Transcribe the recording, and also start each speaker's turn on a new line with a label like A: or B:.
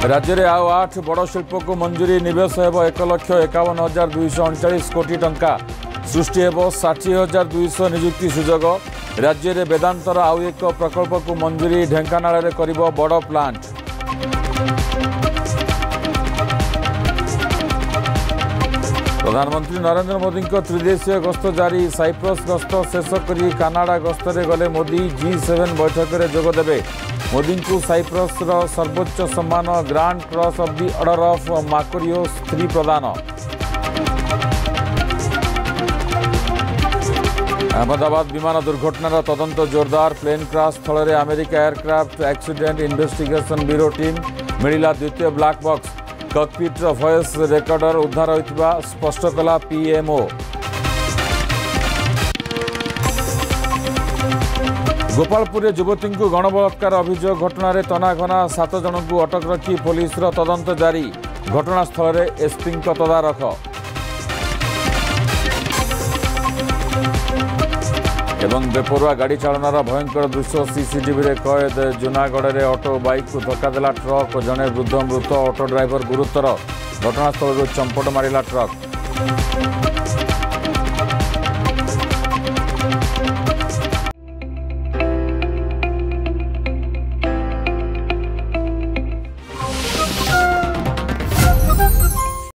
A: राज्य में आउ 8 बड़ शिल्प को मंजूरी निवेश हेब 1,51,239 कोटी टंका सृष्टि हेब 60,200 नियुक्ति सुजोग राज्य में वेदांतर आउ एक प्रकल्प को मंजूरी ढेंकानाल करिब बड़ प्लांट। प्रधानमंत्री नरेंद्र मोदी त्रिदेशीय गस्त जारी साइप्रस गस्त शेष करी कनाडा गस्तरे गले मोदी G7 बैठक में जोगदेवे मोदी को साइप्रस सर्वोच्च सम्मान grand cross of the order of Makarios 3 प्रदान। अहमदाबाद विमान दुर्घटनार तदंत जोरदार प्लेन क्रैश स्थल में America aircraft accident investigation bureau team मिला द्वितीय black box cockpit voice recorder उद्धार होइतिबा स्पष्ट कला पीएमओ। गोपालपुर युवती को गणबलात्कार अभियोग घटना तनाघना 7 जन को अटक रखी पुलिस तदंत जारी घटनास्थल में एसपी तदारख। एवं बेपरुआ गाड़ी चालनार भयंकर दृश्य सीसीटीवी रे कैद जूनागढ़ में ऑटो बाइक को धक्का देला ट्रक जड़े वृद्ध मृत ऑटो ड्राइवर गुरुतर घटनास्थल चंपट मारिला ट्रक।